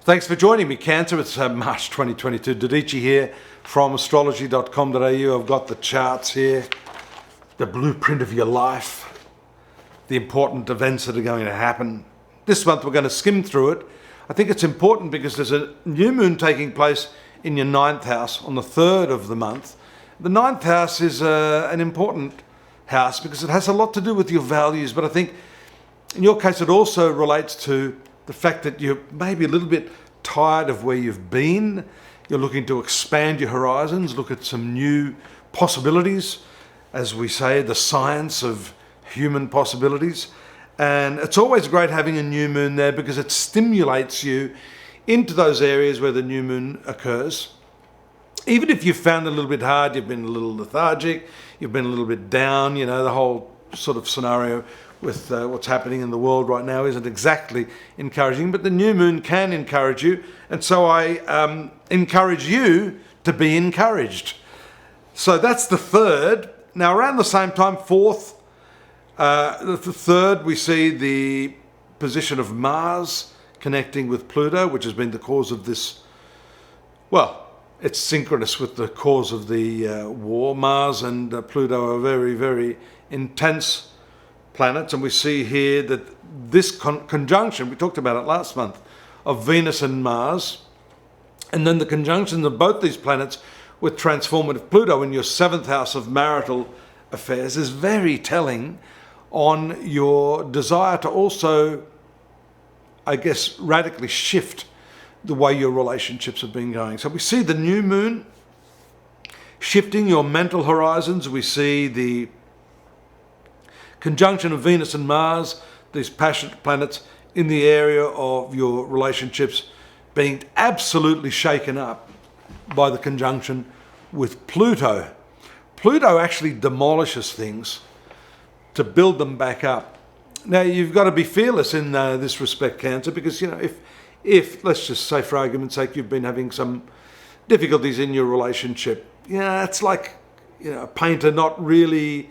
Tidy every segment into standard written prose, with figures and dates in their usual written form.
Thanks for joining me, Cancer. It's March 2022. Dodici here from astrology.com.au. I've got the charts here, the blueprint of your life, the important events that are going to happen. This month we're going to skim through it. I think it's important because there's a new moon taking place in your 9th house on the 3rd of the month. The 9th house is an important house because it has a lot to do with your values, but I think in your case it also relates to the fact that you're maybe a little bit tired of where you've been. You're looking to expand your horizons, look at some new possibilities, as we say, the science of human possibilities. And it's always great having a new moon there because it stimulates you into those areas where the new moon occurs. Even if you've found it a little bit hard, you've been a little lethargic, you've been a little bit down, you know, the whole sort of scenario with what's happening in the world right now isn't exactly encouraging, but the new moon can encourage you. And so I encourage you to be encouraged. So that's the 3rd. Now around the same time, 4th, the 3rd, we see the position of Mars connecting with Pluto, which has been the cause of this, well, it's synchronous with the cause of the war. Mars and Pluto are very, very intense planets, and we see here that this conjunction, we talked about it last month, of Venus and Mars, and then the conjunction of both these planets with transformative Pluto in your 7th house of marital affairs is very telling on your desire to also, I guess, radically shift the way your relationships have been going. So we see the new moon shifting your mental horizons. We see the conjunction of Venus and Mars, these passionate planets, in the area of your relationships being absolutely shaken up by the conjunction with Pluto. Pluto actually demolishes things to build them back up. Now you've got to be fearless in this respect, Cancer, because you know if let's just say for argument's sake you've been having some difficulties in your relationship, it's like a painter not really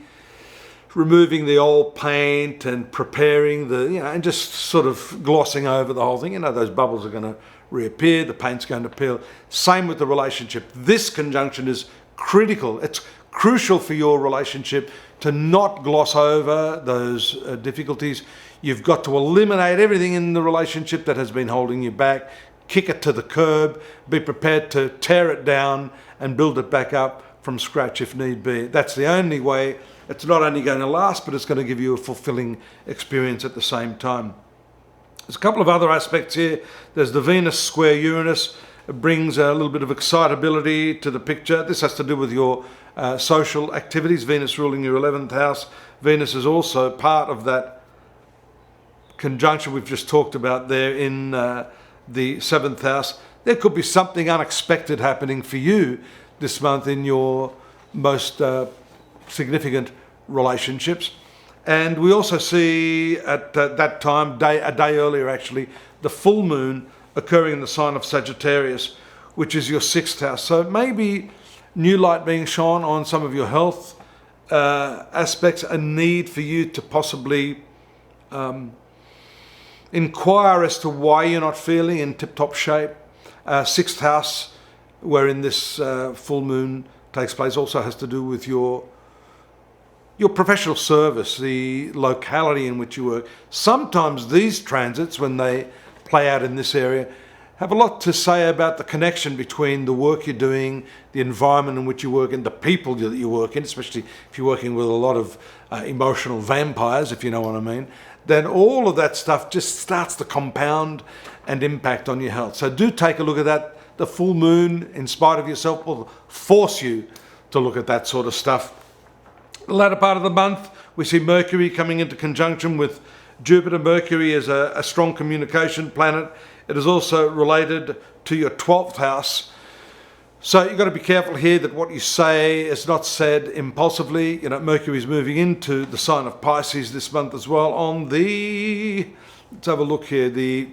removing the old paint and preparing and just sort of glossing over the whole thing. Those bubbles are going to reappear, the paint's going to peel. Same with the relationship. This conjunction is critical. It's crucial for your relationship to not gloss over those difficulties. You've got to eliminate everything in the relationship that has been holding you back, kick it to the curb, be prepared to tear it down and build it back up from scratch if need be. That's the only way. It's not only going to last, but it's going to give you a fulfilling experience at the same time. There's a couple of other aspects here. There's the Venus square Uranus. It brings a little bit of excitability to the picture. This has to do with your social activities. Venus ruling your 11th house. Venus is also part of that conjunction we've just talked about there in the 7th house. There could be something unexpected happening for you this month in your most significant relationships. And we also see at that time, a day earlier actually, the full moon occurring in the sign of Sagittarius, which is your 6th house. So maybe new light being shone on some of your health aspects, a need for you to possibly inquire as to why you're not feeling in tip-top shape. 6th house, wherein this full moon takes place, also has to do with your professional service, the locality in which you work. Sometimes these transits, when they play out in this area, have a lot to say about the connection between the work you're doing, the environment in which you work, and the people that you work in, especially if you're working with a lot of emotional vampires, if you know what I mean. Then all of that stuff just starts to compound and impact on your health. So do take a look at that. The full moon, in spite of yourself, will force you to look at that sort of stuff. The latter part of the month, we see Mercury coming into conjunction with Jupiter. Mercury is a strong communication planet. It is also related to your 12th house. So you've got to be careful here that what you say is not said impulsively. Mercury is moving into the sign of Pisces this month as well on let's have a look here, the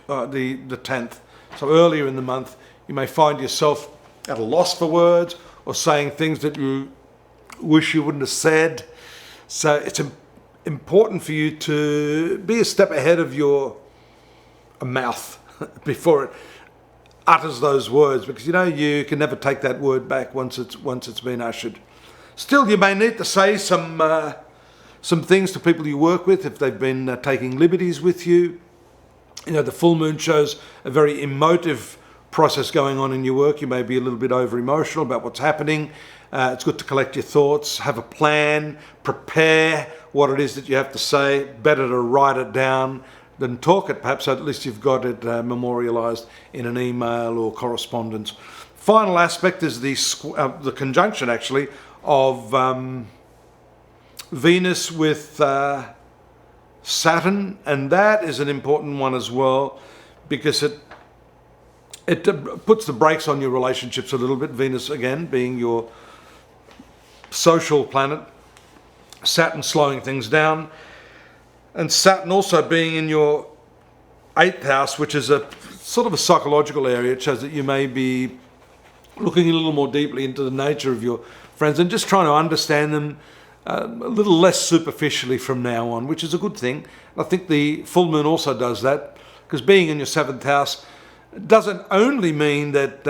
10th. So earlier in the month, you may find yourself at a loss for words or saying things that you wish you wouldn't have said. So it's important for you to be a step ahead of your mouth. before it utters those words, because you know you can never take that word back once it's been uttered. Still, you may need to say some things to people you work with if they've been taking liberties with you. You know, the full moon shows a very emotive process going on in your work. You may be a little bit over emotional about what's happening. It's good to collect your thoughts, have a plan, prepare what it is that you have to say. Better to write it down than talk it, perhaps, so at least you've got it memorialized in an email or correspondence. Final aspect is the conjunction, actually, of Venus with Saturn, and that is an important one as well, because it puts the brakes on your relationships a little bit. Venus, again, being your social planet, Saturn slowing things down, and Saturn also being in your 8th house, which is a sort of a psychological area. It shows that you may be looking a little more deeply into the nature of your friends and just trying to understand them a little less superficially from now on, which is a good thing. I think the full moon also does that, because being in your 7th house doesn't only mean that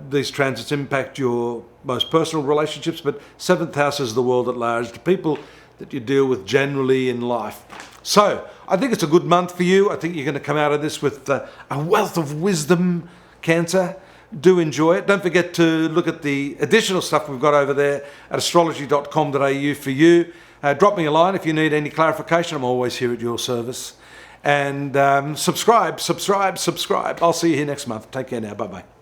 these transits impact your most personal relationships, but 7th house is the world at large, the people that you deal with generally in life. So I think it's a good month for you. I think you're going to come out of this with a wealth of wisdom, Cancer. Do enjoy it. Don't forget to look at the additional stuff we've got over there at astrology.com.au for you. Drop me a line if you need any clarification. I'm always here at your service. And subscribe. I'll see you here next month. Take care now. Bye-bye.